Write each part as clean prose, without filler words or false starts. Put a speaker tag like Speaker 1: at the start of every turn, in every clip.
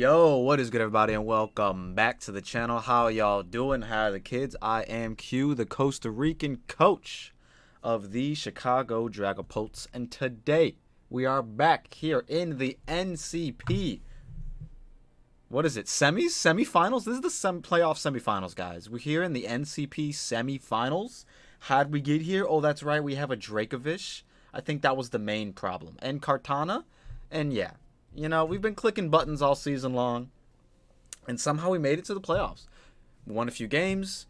Speaker 1: Yo, what is good, everybody, and welcome back to the channel. How y'all doing? How are the kids? I am Q, the Costa Rican coach of the Chicago Dragapults, and today we are back here in the NCP. What is it? Semifinals? This is the playoff semifinals, guys. We're here in the NCP semifinals. How'd we get here? Oh, that's right. We have a DRACOVISH. I think that was the main problem. And Kartana. And yeah. You know, we've been clicking buttons all season long, and somehow we made it to the playoffs. We won a few games,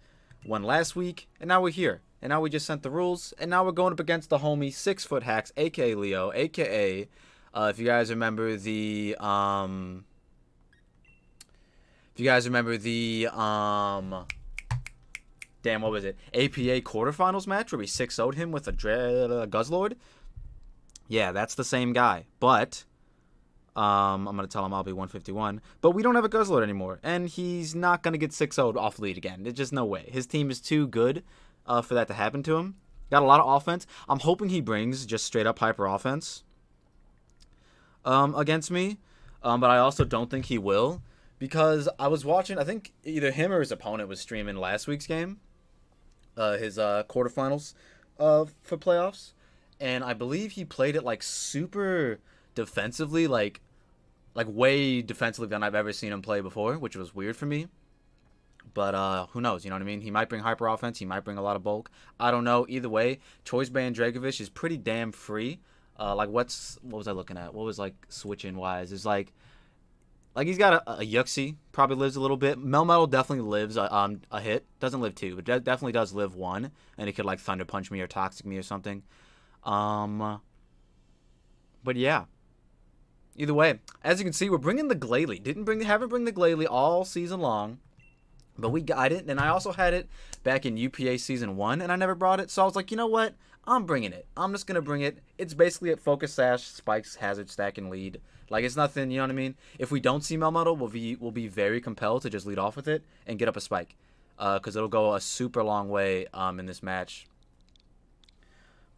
Speaker 1: won last week, and now we're here. And now we just sent the rules, and now we're going up against the homie SixftHax, aka Leo, aka, if you guys remember the, damn, what was it? APA quarterfinals match where we 6-0'd him with a Guzzlord. Yeah, that's the same guy, but I'm going to tell him I'll be 151. But we don't have a Guzzlord anymore. And he's not going to get 6-0'd off lead again. There's just no way. His team is too good for that to happen to him. Got a lot of offense. I'm hoping he brings just straight up hyper offense against me. But I also don't think he will. Because I was watching, I think either him or his opponent was streaming last week's game. His quarterfinals for playoffs. And I believe he played it like super defensively, like way defensively than I've ever seen him play before, which was weird for me. But who knows, you know what I mean? He might bring hyper offense, he might bring a lot of bulk. I don't know. Either way, choice band DRACOVISH is pretty damn free. Like what was I looking at? What was like switching wise? It's like he's got a Yuxi, probably lives a little bit. Melmetal definitely lives a hit. Doesn't live 2, but definitely does live 1. And he could like Thunder Punch me or Toxic me or something. But yeah. Either way, as you can see, we're bringing the Glalie. Haven't bring the Glalie all season long, but we got it. And I also had it back in UPA season 1, and I never brought it. So I was like, you know what? I'm bringing it. I'm just gonna bring it. It's basically a focus sash, spikes, hazard stack, and lead. Like it's nothing. You know what I mean? If we don't see Melmetal, we'll be very compelled to just lead off with it and get up a spike, because it'll go a super long way in this match.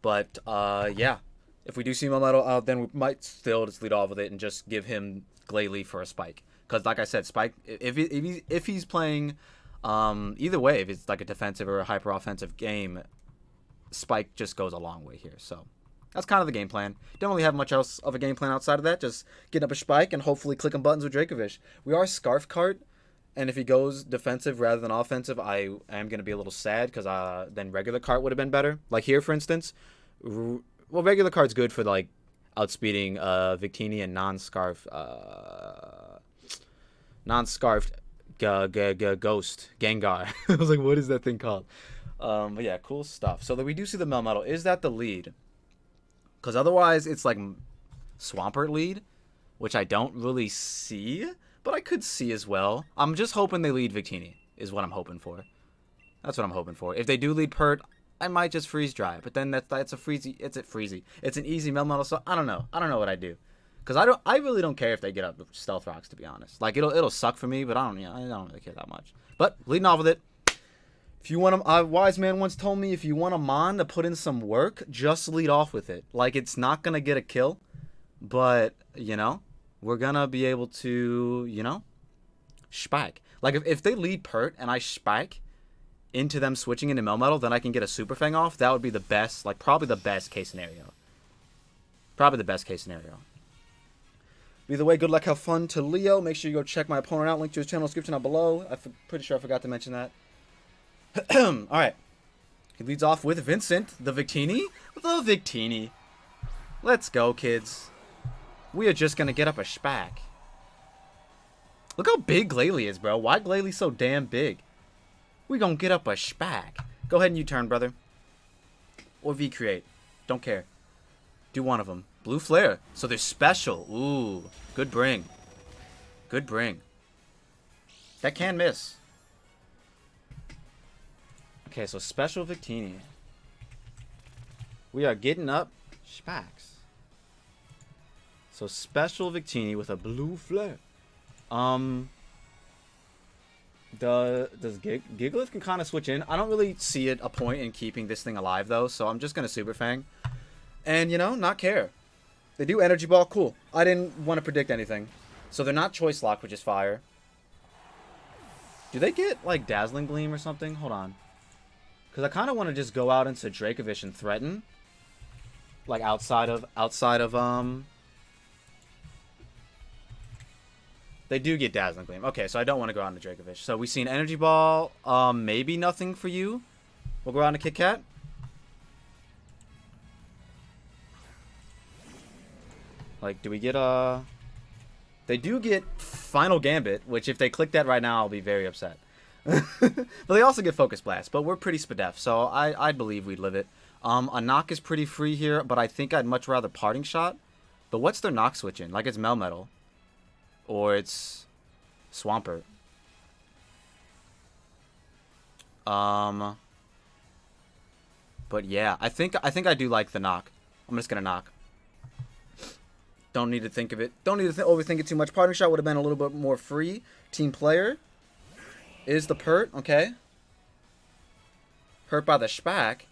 Speaker 1: But yeah. If we do see Melmetal out, then we might still just lead off with it and just give him Glalie for a spike. Because, like I said, spike, if he's playing, either way, if it's like a defensive or a hyper-offensive game, spike just goes a long way here. So, that's kind of the game plan. Don't really have much else of a game plan outside of that. Just getting up a spike and hopefully clicking buttons with DRACOVISH. We are Scarf Cart, and if he goes defensive rather than offensive, I am going to be a little sad because then regular Cart would have been better. Like here, for instance, well, regular card's good for, like, outspeeding Victini and non-scarfed Ghost. Gengar. I was like, what is that thing called? But yeah, cool stuff. So that we do see the Melmetal. Is that the lead? Because otherwise, it's, like, Swampert lead, which I don't really see, but I could see as well. I'm just hoping they lead Victini, is what I'm hoping for. That's what I'm hoping for. If they do lead Pert, I might just freeze dry, but then that's a freezy. It's an easy Melmetal, so I don't know. I don't know what I do, because I really don't care if they get up Stealth Rocks, to be honest. Like it'll suck for me, but I don't really care that much. But leading off with it. If you want a wise man once told me, if you want a Mon to put in some work, just lead off with it. Like it's not gonna get a kill, but you know we're gonna be able to spike. Like if they lead Pert and I spike into them switching into Melmetal, then I can get a Super Fang off. That would be the best, like probably the best case scenario. Either way, good luck, have fun to Leo. Make sure you go check my opponent out. Link to his channel description down below. I'm pretty sure I forgot to mention that. Alright. He leads off with Vincent, the Victini. Let's go, kids. We are just going to get up a spack. Look how big Glalie is, bro. Why Glalie so damn big? We gonna get up a spack. Go ahead and U-turn, brother. Or V-create. Don't care. Do one of them. Blue flare. So they're special. Ooh. Good bring. Good bring. That can miss. Okay, so special Victini. We are getting up spacks. So special Victini with a blue flare. Does Gigalith can kind of switch in. I don't really see a point in keeping this thing alive, though, so I'm just going to Super Fang. And, you know, not care. They do Energy Ball. Cool. I didn't want to predict anything. So they're not choice locked, which is fire. Do they get, like, Dazzling Gleam or something? Hold on. Because I kind of want to just go out into DRACOVISH and threaten. Like, outside of, They do get Dazzling Gleam. Okay, so I don't want to go out into DRACOVISH. So we've seen Energy Ball. Maybe nothing for you. We'll go out into Kit Kat. Like, do we get, They do get Final Gambit, which if they click that right now, I'll be very upset. But they also get Focus Blast, but we're pretty spadef, so I'd believe we'd live it. A knock is pretty free here, but I think I'd much rather Parting Shot. But what's their knock switch in? Like, it's Melmetal. Or it's Swampert. But yeah, I think I do like the knock. I'm just gonna knock. Don't need to think of it. Don't need to overthink it too much. Parting Shot would have been a little bit more free. Team Player is the Pert, okay. Hurt by the Spack.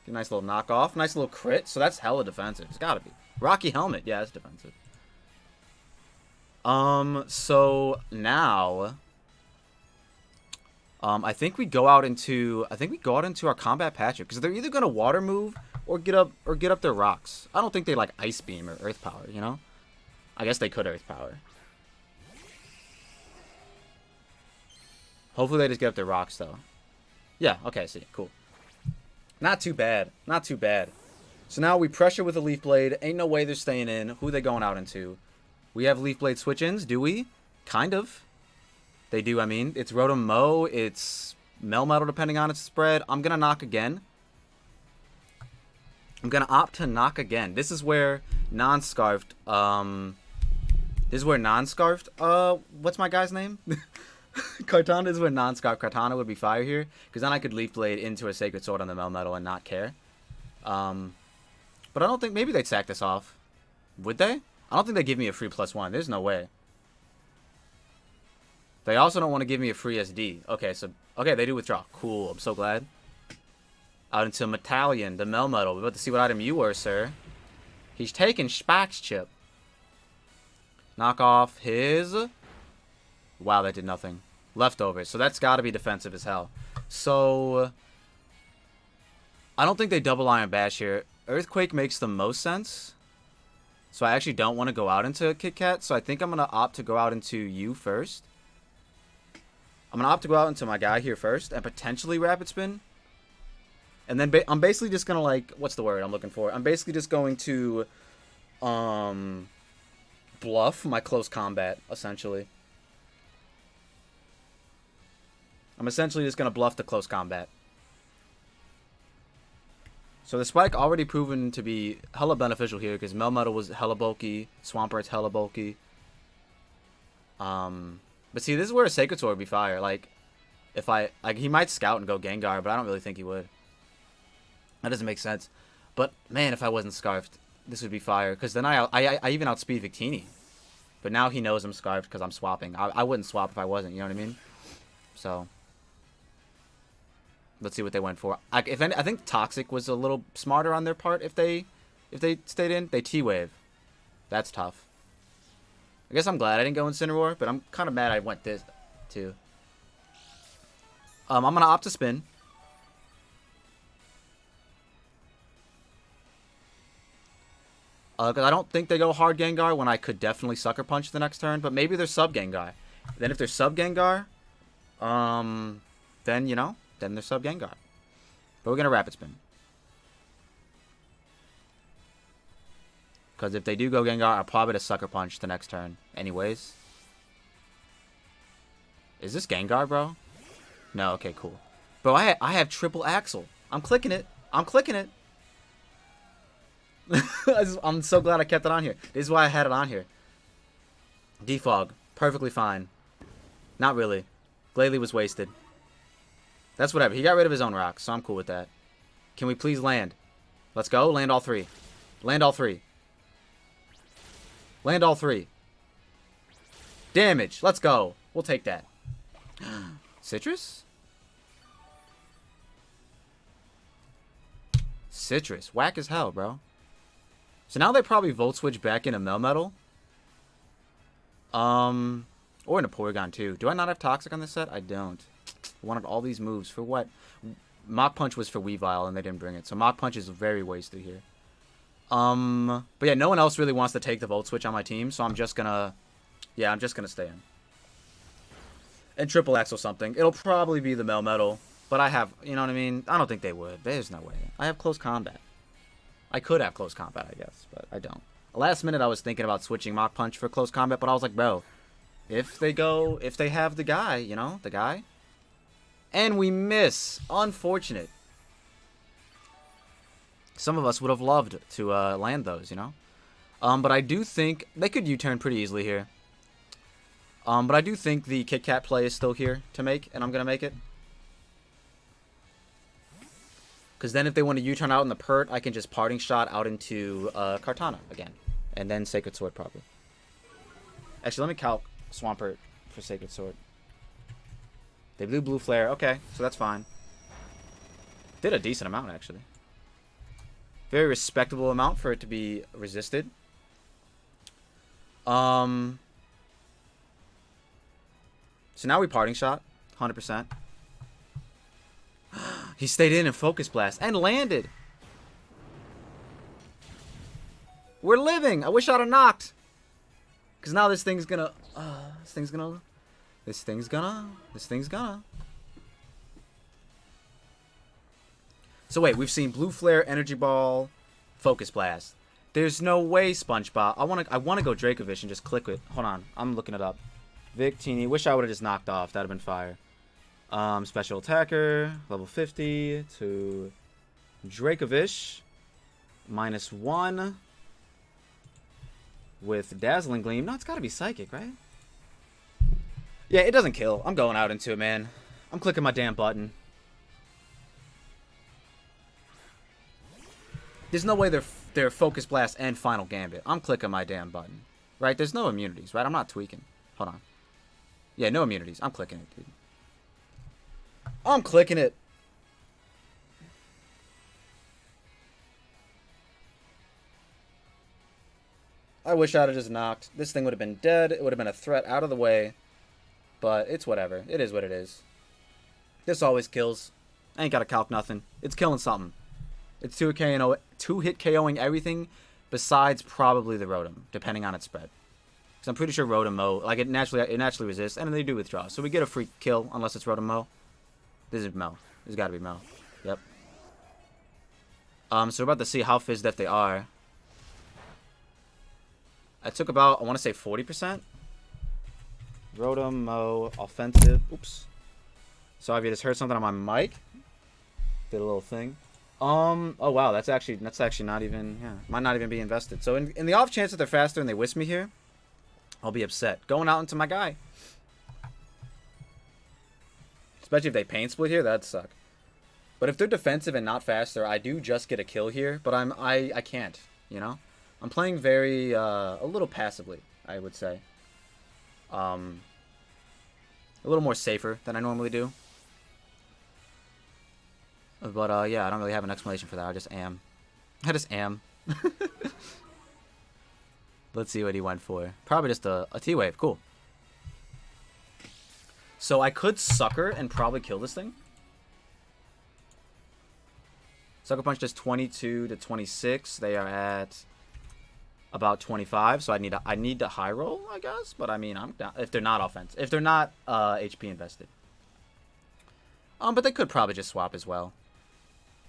Speaker 1: Nice little knockoff. Nice little crit. So that's hella defensive. It's gotta be. Rocky Helmet. Yeah, it's defensive. So now I think we go out into our combat Patrick, because they're either gonna water move or get up their rocks. I don't think they like Ice Beam or Earth Power, you know? I guess they could Earth Power. Hopefully they just get up their rocks though. Yeah, okay, see, cool. Not too bad. Not too bad. So now we pressure with a Leaf Blade. Ain't no way they're staying in. Who are they going out into? We have Leaf Blade switch-ins, do we? Kind of. They do, I mean. It's Rotom Mow. It's Melmetal, depending on its spread. I'm going to knock again. I'm going to opt to knock again. This is where non-scarfed... what's my guy's name? Kartana is where non-scarf Kartana would be fire here, because then I could Leaf Blade into a Sacred Sword on the Melmetal and not care. But I don't think... Maybe they'd sack this off. Would they? I don't think they give me a free +1. There's no way. They also don't want to give me a free SD. Okay, so... Okay, they do withdraw. Cool. I'm so glad. Out into Metallion, the Melmetal. We're about to see what item you were, sir. He's taking Spack's chip. Knock off his... Wow, that did nothing. Leftovers. So that's got to be defensive as hell. So... I don't think they double Iron Bash here. Earthquake makes the most sense. So I actually don't want to go out into Kit Kat. So I think I'm going to opt to go out into you first. I'm going to opt to go out into my guy here first. And potentially Rapid Spin. And then I'm basically just going to like... What's the word I'm looking for? I'm basically just going to... bluff my close combat, essentially. I'm essentially just going to bluff the close combat. So the Spike already proven to be hella beneficial here, because Melmetal was hella bulky, Swampert's hella bulky. But see, this is where a Sacred Sword would be fire. Like, if he might scout and go Gengar, but I don't really think he would. That doesn't make sense. But man, if I wasn't Scarfed, this would be fire, because then I even outspeed Victini. But now he knows I'm Scarfed because I'm swapping. I wouldn't swap if I wasn't, you know what I mean? So let's see what they went for. I think Toxic was a little smarter on their part if they stayed in. They T-Wave. That's tough. I guess I'm glad I didn't go Incineroar, but I'm kind of mad I went this too. I'm going to opt to spin. Because I don't think they go hard Gengar when I could definitely Sucker Punch the next turn. But maybe they're sub Gengar. Then if they're sub Gengar, then, you know, then they're sub Gengar. But we're going to Rapid Spin. Because if they do go Gengar, I'll probably just Sucker Punch the next turn anyways. Is this Gengar, bro? No, okay, cool. Bro, I have triple Axle. I'm clicking it. I'm clicking it. I'm so glad I kept it on here. This is why I had it on here. Defog. Perfectly fine. Not really. Glalie was wasted. That's whatever. He got rid of his own rocks, so I'm cool with that. Can we please land? Let's go. Land all three. Land all three. Land all three. Damage. Let's go. We'll take that. Citrus? Citrus. Whack as hell, bro. So now they probably Volt Switch back into Melmetal. Or into Porygon too. Do I not have Toxic on this set? I don't. I wanted all these moves. For what? Mach Punch was for Weavile and they didn't bring it. So Mach Punch is very wasted here. But yeah, no one else really wants to take the Volt Switch on my team. So I'm just gonna... Yeah, I'm just gonna stay in. And Triple X or something. It'll probably be the Melmetal. But I have... You know what I mean? I don't think they would. There's no way. I have Close Combat. I could have Close Combat, I guess. But I don't. Last minute I was thinking about switching Mach Punch for Close Combat. But I was like, bro... If they have the guy, you know, the guy. And we miss. Unfortunate. Some of us would have loved to land those, you know. But I do think they could U-turn pretty easily here. But I do think the Kit Kat play is still here to make, and I'm going to make it. Because then if they want to U-turn out in the Pert, I can just Parting Shot out into Kartana again. And then Sacred Sword probably. Actually, let me calc Swampert for Sacred Sword. They blew Blue Flare. Okay, so that's fine. Did a decent amount, actually. Very respectable amount for it to be resisted. So now we Parting Shot. 100%. He stayed in and Focus Blast. And landed. We're living. I wish I'd have knocked. Because now this thing's gonna... This thing's gonna... So wait, we've seen Blue Flare, Energy Ball, Focus Blast. There's no way SpongeBob... I wanna go DRACOVISH and just click it. Hold on, I'm looking it up. Victini. Wish I would have just knocked off. That'd have been fire. Special Attacker, level 50 to DRACOVISH. -1. With Dazzling Gleam. No, it's gotta be Psychic, right? Yeah, it doesn't kill. I'm going out into it, man. I'm clicking my damn button. There's no way they're Focus Blast and Final Gambit. I'm clicking my damn button. Right? There's no immunities, right? I'm not tweaking. Hold on. Yeah, no immunities. I'm clicking it, dude. I'm clicking it. I wish I'd have just knocked. This thing would have been dead. It would have been a threat out of the way. But it's whatever. It is what it is. This always kills. I ain't got to calc nothing. It's killing something. It's 2-hit KOing everything besides probably the Rotom, depending on its spread. Because I'm pretty sure Rotom Mow, like it naturally resists, and they do withdraw. So we get a free kill unless it's Rotom Mow. This is Mow. This has got to be Mow. Yep. So we're about to see how Fizz Def they are. I took about, I want to say 40%. Rotom, Mow, offensive. Oops. Sorry if you just heard something on my mic. Did a little thing. Oh wow, that's actually not even, yeah, might not even be invested. So in the off chance that they're faster and they whisk me here, I'll be upset. Going out into my guy. Especially if they Pain Split here, that'd suck. But if they're defensive and not faster, I do just get a kill here, but I can't, you know? I'm playing very, a little passively, I would say. A little more safer than I normally do. But, yeah, I don't really have an explanation for that. I just am. I just am. Let's see what he went for. Probably just a T-Wave. Cool. So I could Sucker and probably kill this thing. Sucker Punch does 22 to 26. They are at about 25. So I need to high roll, I guess. But I mean, I'm down if they're not offensive. If they're not HP invested. But they could probably just swap as well.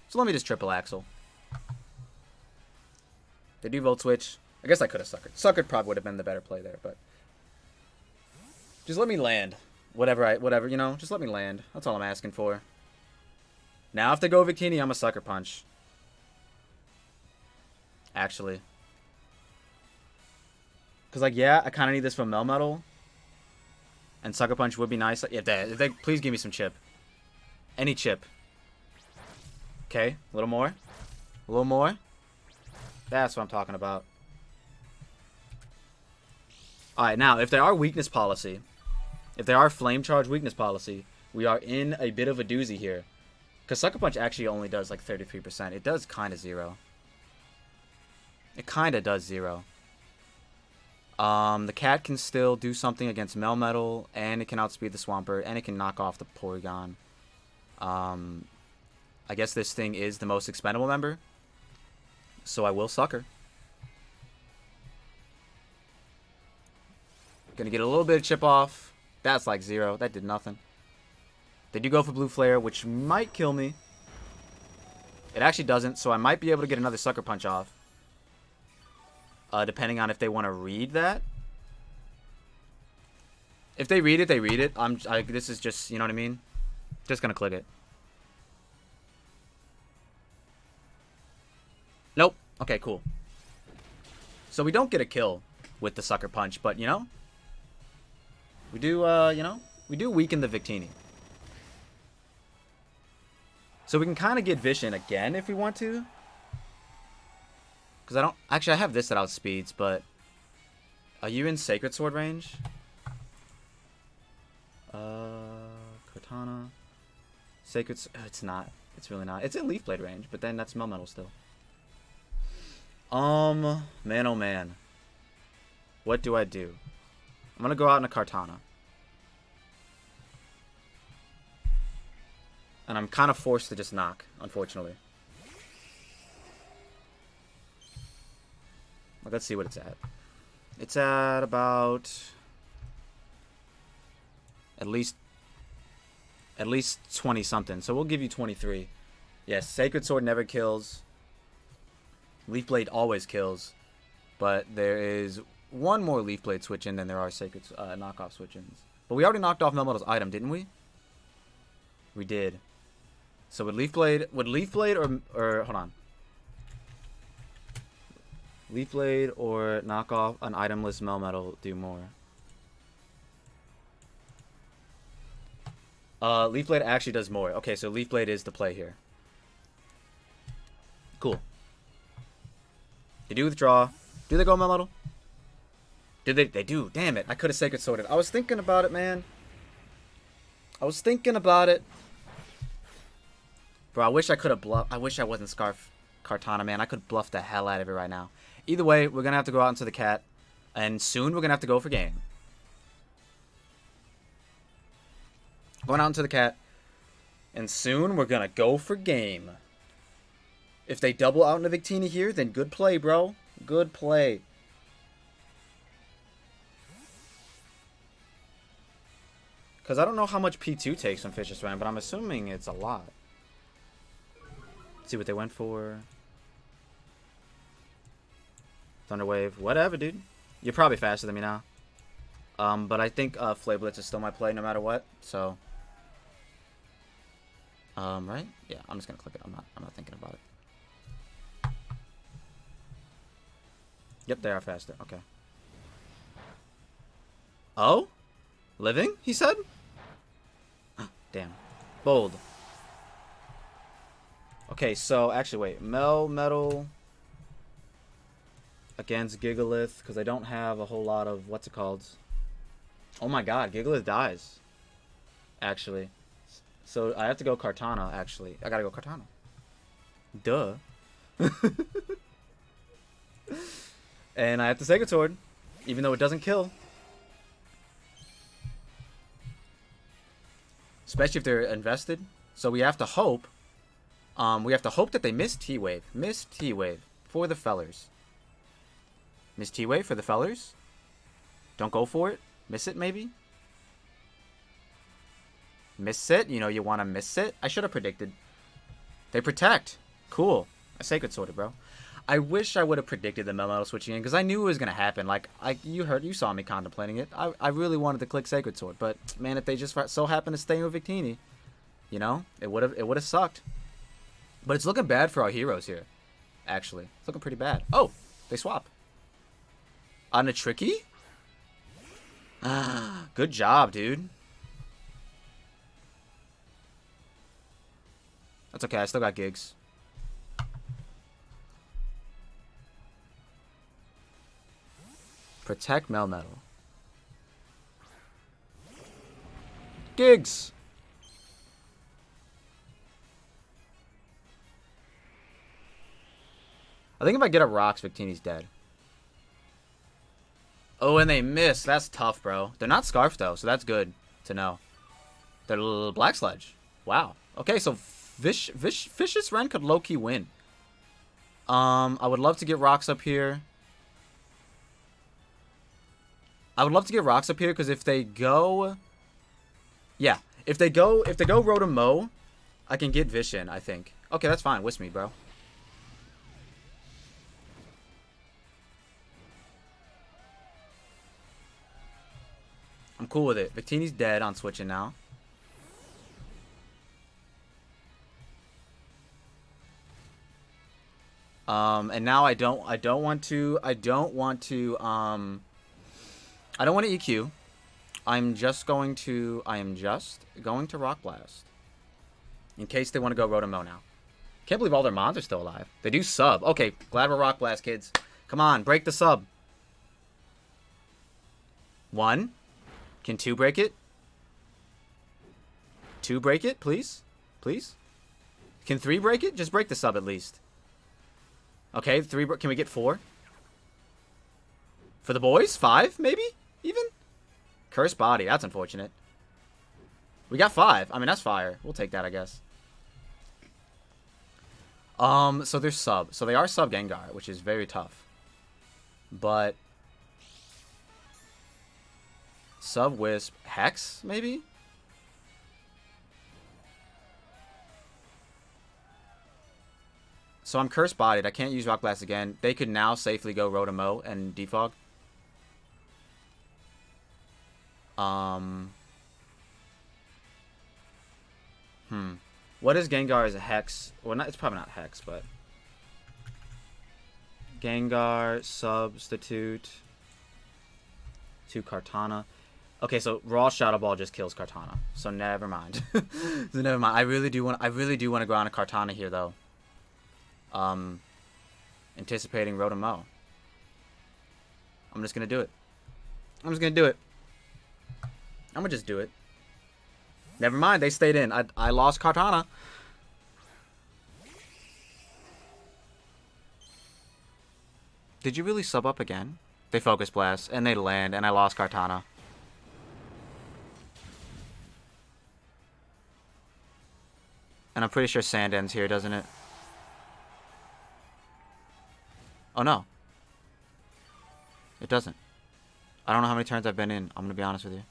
Speaker 1: So let me just triple Axel. They do Volt Switch. I guess I could have Suckered. Suckered probably would have been the better play there, but just let me land. Whatever, you know, just let me land. That's all I'm asking for. Now if they go Victini, I'm a Sucker Punch. Actually. Because, like, yeah, I kind of need this from Melmetal. And Sucker Punch would be nice. If they please give me some chip. Any chip. Okay, a little more. A little more. That's what I'm talking about. Alright, now, if they are weakness policy, if they are flame charge weakness policy, we are in a bit of a doozy here. Because Sucker Punch actually only does like 33%. It does kind of 0. It kind of does 0. The cat can still do something against Melmetal, and it can outspeed the Swampert, and it can knock off the Porygon. I guess this thing is the most expendable member, so I will Sucker. Gonna get a little bit of chip off. That's like 0. That did nothing. They do go for Blue Flare, which might kill me. It actually doesn't, so I might be able to get another Sucker Punch off. Depending on if they want to read that. If they read it, they read it. This is just, you know what I mean? Just gonna click it. Nope. Okay, cool. So we don't get a kill with the Sucker Punch, but, you know, we do, you know, we do weaken the Victini. So we can kind of get Vision again if we want to. Because I don't... Actually, I have this that outspeeds, but... Are you in Sacred Sword range? Cortana. Sacred... it's not. It's really not. It's in Leaf Blade range, but then that's Melmetal still. Man, oh man. What do I do? I'm gonna go out in a Cortana. And I'm kind of forced to just knock, unfortunately. Let's see what it's at. It's at about... At least 20 something. So we'll give you 23. Yes, Sacred Sword never kills. Leaf Blade always kills. But there is one more Leaf Blade switch in than there are Sacred knockoff switch-ins. But we already knocked off Melmetal's item, didn't we? We did. So would Leaf Blade or hold on. Leaf Blade or knock off an itemless Melmetal do more? Leaf Blade actually does more. Okay, so Leaf Blade is the play here. Cool. They do withdraw. Do they go Melmetal? Do they? They do. Damn it. I could have Sacred Sworded. I was thinking about it, man. I was thinking about it. Bro, I wish I could have bluffed. I wish I wasn't Scarf Cortana, man. I could bluff the hell out of it right now. Either way, we're going to have to go out into the cat. And soon we're going to have to go for game. Going out into the cat. And soon we're going to go for game. If they double out into Victini here, then good play, bro. Good play. Because I don't know how much P2 takes from Fisher Swan, but I'm assuming it's a lot. Let's see what they went for. Thunder Wave. Whatever, dude. You're probably faster than me now. But I think Flame Blitz is still my play no matter what. So. Right? Yeah, I'm just gonna click it. I'm not thinking about it. Yep, they are faster. Okay. Oh? Living, he said? Damn. Bold. Okay, so actually wait. Melmetal against Gigalith, because I don't have a whole lot of what's it called. Oh my god, Gigalith dies. Actually. So I have to go Cortana, actually. I gotta go Cortana. Duh. And I have the Sacred Sword, even though it doesn't kill. Especially if they're invested. So we have to hope. We have to hope that they miss T-Wave. Miss T-Wave for the fellers. Miss T-Wave for the fellers. Don't go for it. Miss it, maybe. Miss it. You know you want to miss it. I should have predicted. They protect. Cool. I Sacred Sworded, bro. I wish I would have predicted the Melmetal switching in, because I knew it was going to happen. Like, you saw me contemplating it. I really wanted to click Sacred Sword, but man, if they just so happen to stay with Victini, you know, it would have sucked. But it's looking bad for our heroes here, actually. It's looking pretty bad. Oh, they swap. On a Tricky? Good job, dude. That's okay, I still got gigs. Protect Melmetal. Gigs! I think if I get a rocks, Victini's dead. Oh, and they miss. That's tough, bro. They're not Scarf, though, so that's good to know. They're a little Black Sledge. Wow. Okay, so Vicious Ren could low-key win. I would love to get rocks up here. I would love to get rocks up here, because if they go... Yeah. If they go Rotom-Mow, I can get Vish in, I think. Okay, that's fine. Wisp me, bro. I'm cool with it. Victini's dead on switching now. And now I don't want to EQ. I am just going to Rock Blast. In case they want to go Rotom-Mow now. Can't believe all their mons are still alive. They do sub. Okay, glad we're Rock Blast, kids. Come on, break the sub. 1. Can 2 break it? 2 break it, please? Please? Can 3 break it? Just break the sub at least. Okay, 3. Can we get 4? For the boys? 5, maybe? Even? Cursed Body. That's unfortunate. We got 5. I mean, that's fire. We'll take that, I guess. So they're sub. So they are sub Gengar, which is very tough. But... Sub Wisp. Hex, maybe? So I'm Cursed Bodied. I can't use Rock Blast again. They could now safely go Rotom-Mow and Defog. What is Gengar's Hex? Well, not, it's probably not Hex, but... Gengar, Substitute... to Kartana. Okay, so Raw Shadow Ball just kills Kartana. So never mind. So never mind. I really do want to go on a Kartana here though. Anticipating Rotom-Mow. I'm just gonna do it. I'm gonna just do it. Never mind, they stayed in. I lost Kartana. Did you really sub up again? They Focus Blast, and they land, and I lost Kartana. And I'm pretty sure Sand ends here, doesn't it? Oh, no. It doesn't. I don't know how many turns I've been in. I'm going to be honest with you.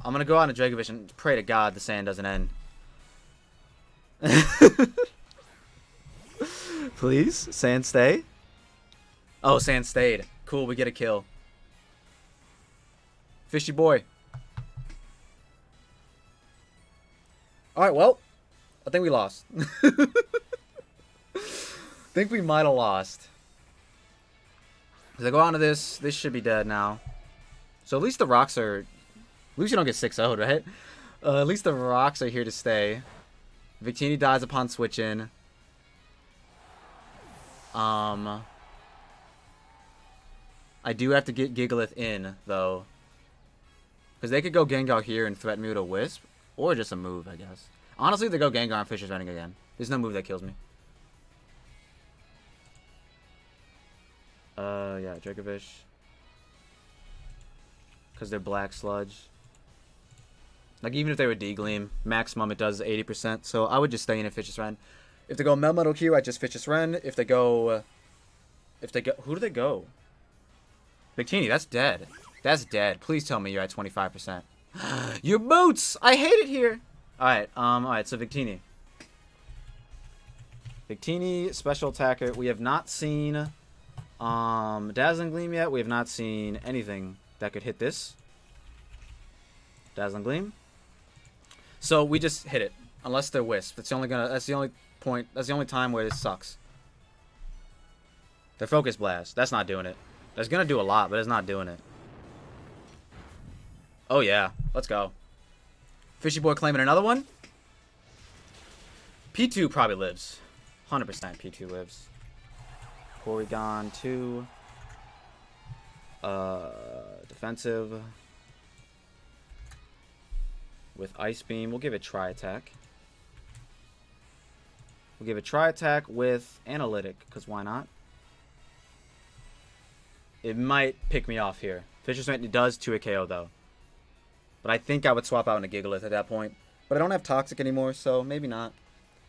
Speaker 1: I'm going to go on to DRACOVISH and pray to God the sand doesn't end. Please? Sand stay? Oh, Sand stayed. Cool, we get a kill. Fishy boy. Alright, well. I think we lost. Think we might have lost. As I go on to this, this should be dead now. So at least the rocks are... At least you don't get 6-0'd, right? At least the rocks are here to stay. Victini dies upon switch in. I do have to get Gigalith in, though. Because they could go Gengar here and threaten me with a Wisp. Or just a move, I guess. Honestly, they go Gengar and Fisher's Running again. There's no move that kills me. Yeah, DRACOVISH. Because they're Black Sludge. Like, even if they were D-Gleam, maximum it does 80%. So I would just stay in a Fisher's Ren. If they go Melmetal Q, I just Fisher's Ren. If they go... Who do they go? Victini, that's dead. That's dead. Please tell me you're at 25%. Your boots! I hate it here! Alright, so Victini. Victini, special attacker. We have not seen Dazzling Gleam yet. We have not seen anything that could hit this. Dazzling Gleam. So we just hit it. Unless they're Wisp. That's the only point. That's the only time where this sucks. They're Focus Blast. That's not doing it. That's gonna do a lot, but it's not doing it. Oh yeah. Let's go. Fishy boy claiming another one. P2 probably lives. 100% P2 lives. Porygon 2. Defensive. With Ice Beam. We'll give it Tri-Attack. We'll give it Tri-Attack with Analytic, because why not? It might pick me off here. Fisher's Mate does 2-hit KO, though. But I think I would swap out into Gigalith at that point. But I don't have Toxic anymore, so maybe not.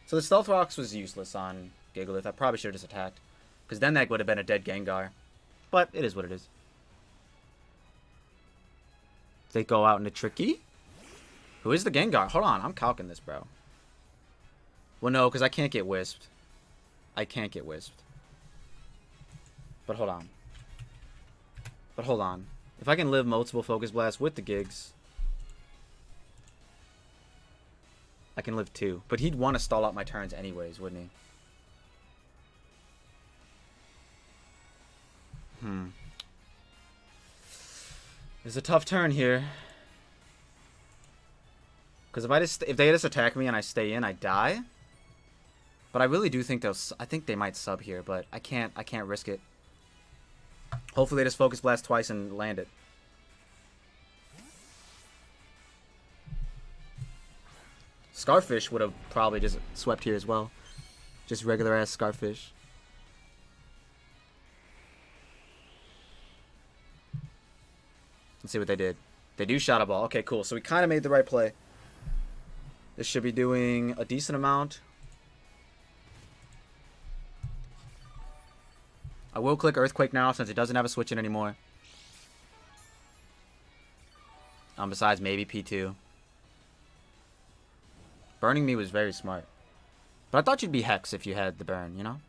Speaker 1: So the Stealth Rocks was useless on Gigalith. I probably should have just attacked. Because then that would have been a dead Gengar. But it is what it is. They go out into Tricky. Who is the Gengar? Hold on, I'm calcing this, bro. Well, no, because I can't get Wisped. I can't get Wisped. But hold on. But hold on. If I can live multiple Focus Blasts with the Gigs, I can live 2. But he'd want to stall out my turns anyways, wouldn't he? It's a tough turn here. Because if they just attack me and I stay in, I die. But I really do think I think they might sub here, but I can't risk it. Hopefully they just Focus Blast twice and land it. Scarfish would have probably just swept here as well. Just regular ass Scarfish. Let's see what they did. They do Shadow Ball. Okay, cool. So we kind of made the right play. This should be doing a decent amount. I will click Earthquake now since it doesn't have a switch in anymore. Besides maybe P2. Burning me was very smart. But I thought you'd be Hex if you had the burn, you know?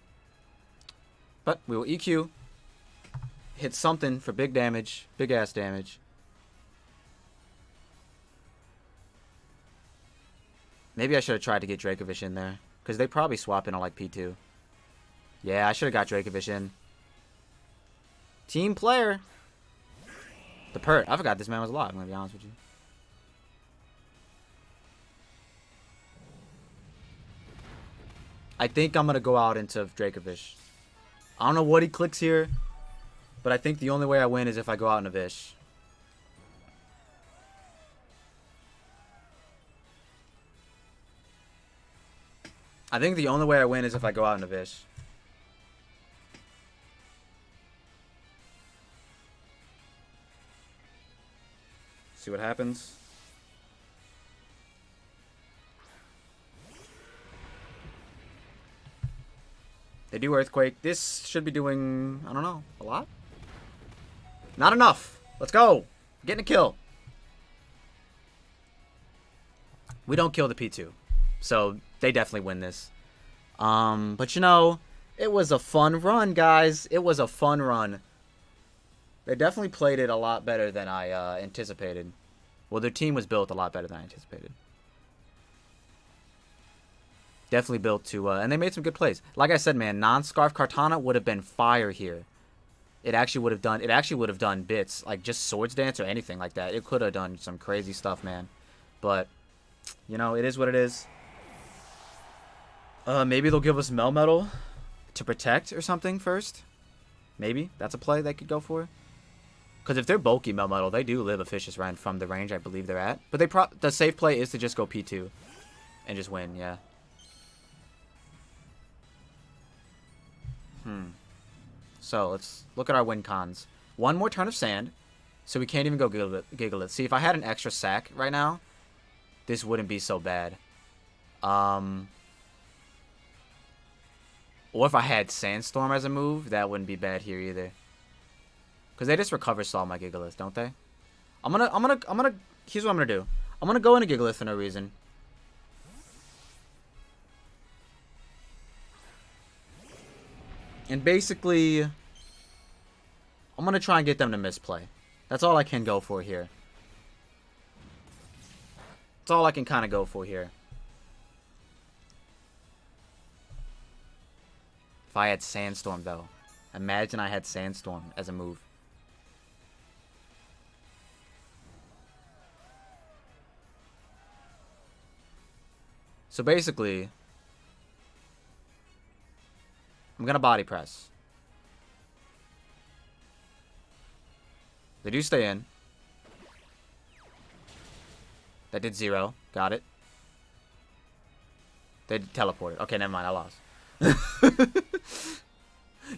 Speaker 1: But we will EQ. Hit something for big damage. Big ass damage. Maybe I should have tried to get Dracovish in there. Because they probably swap in on like P2. Yeah, I should have got Dracovish in. Team player. The Pert. I forgot this man was alive, I'm going to be honest with you. I think I'm going to go out into Dracovish. I don't know what he clicks here. But I think the only way I win is if I go out into Vish. I think the only way I win is if I go out into Vish. See what happens. They do Earthquake. This should be doing, I don't know, a lot? Not enough. Let's go. Getting a kill. We don't kill the P2. So they definitely win this. But you know, it was a fun run, guys. It was a fun run. They definitely played it a lot better than I anticipated. Well, their team was built a lot better than I anticipated. Definitely built to, and they made some good plays. Like I said, man, non-Scarf Kartana would have been fire here. It actually would have done bits, like just Swords Dance or anything like that. It could have done some crazy stuff, man. But, you know, it is what it is. Maybe they'll give us Melmetal to protect or something first. Maybe. That's a play they could go for. Because if they're bulky Melmetal, they do live a Vicious Rend from the range I believe they're at. But the safe play is to just go P2 and just win, yeah. So let's look at our win cons. One more turn of Sand, so we can't even go Gigalith. See, if I had an extra sack right now, this wouldn't be so bad. Or if I had Sandstorm as a move, that wouldn't be bad here either. Because they just recover Stall my Gigalith, don't they? Here's what I'm gonna do. I'm gonna go into Gigalith for no reason. And basically, I'm going to try and get them to misplay. That's all I can go for here. That's all I can kind of go for here. If I had Sandstorm, though. Imagine I had Sandstorm as a move. So basically, I'm going to Body Press. They do stay in. That did 0. Got it. They teleported. Okay, never mind. I lost.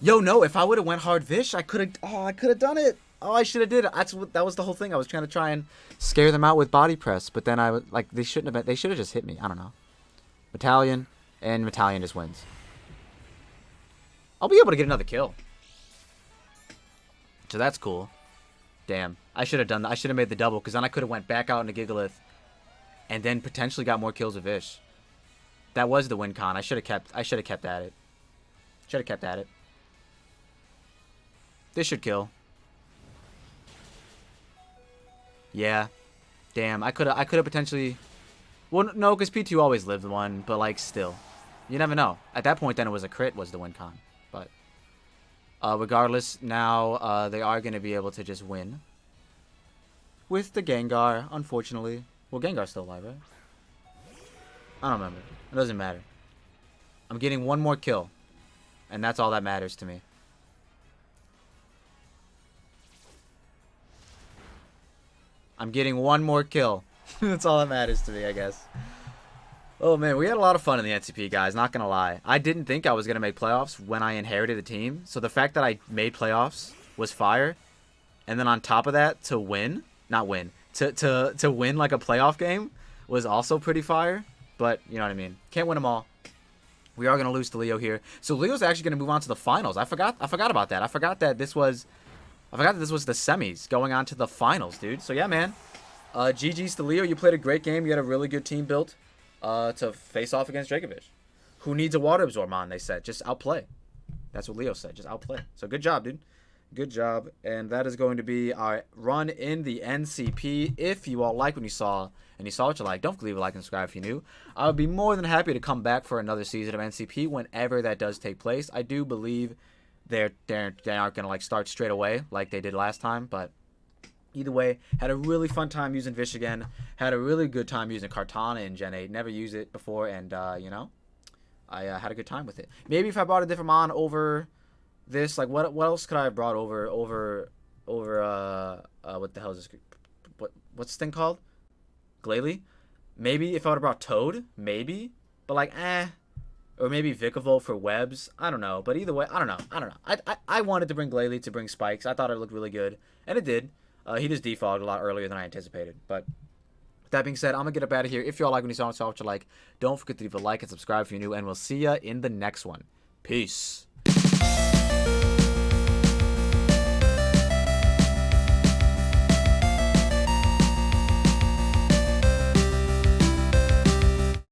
Speaker 1: Yo, no. If I would have went hard Vish, I could have. Oh, I could have done it. Oh, I should have did it. That was the whole thing. I was trying and scare them out with body press, but then I was like, they shouldn't have been. They should have just hit me. I don't know. Battalion, and Battalion just wins. I'll be able to get another kill. So that's cool. Damn. I should have done that. I should have made the double, because then I could have went back out into Gigalith and then potentially got more kills with Vish. That was the win con. I should have kept at it. Should have kept at it. This should kill. Yeah. Damn. I could have potentially. Well, no, because P2 always lived one, but like still, you never know. At that point, then it was a crit was the win con. But regardless, now they are going to be able to just win with the Gengar. Unfortunately, well, Gengar's still alive, right? I don't remember. It doesn't matter. I'm getting one more kill, and that's all that matters to me. I'm getting one more kill. That's all that matters to me, I guess. Oh, man, we had a lot of fun in the NCP, guys. Not going to lie. I didn't think I was going to make playoffs when I inherited the team. So the fact that I made playoffs was fire. And then on top of that, to win, not win, to win like a playoff game was also pretty fire. But, you know what I mean. Can't win them all. We are going to lose to Leo here. So Leo's actually going to move on to the finals. I forgot about that. I forgot that this was the semis going on to the finals, dude. So, yeah, man. GG's to Leo. You played a great game. You had a really good team built to face off against DRACOVISH. Who needs a water absorb, they said. Just outplay. That's what Leo said. Just outplay. So, good job, dude. Good job. And that is going to be our run in the NCP. If you all like what you saw and you saw what you like, don't forget to leave a like and subscribe if you're new. I would be more than happy to come back for another season of NCP whenever that does take place. I do believe they aren't going to like start straight away like they did last time, but either way, had a really fun time using Vish again. Had a really good time using Kartana in Gen 8. Never used it before, and, you know, I had a good time with it. Maybe if I brought a different mon over this, like, what else could I have brought over, what the hell is this? What's this thing called? Glalie? Maybe if I would have brought Toad, maybe. But, like, Or maybe Vikavolt for webs. I don't know. But either way, I don't know. I wanted to bring Glalie to bring spikes. I thought it looked really good. And it did. He just defaulted a lot earlier than I anticipated. But with that being said, I'm going to get up out of here. If y'all like when you saw what you like, don't forget to leave a like and subscribe if you're new. And we'll see ya in the next one. Peace.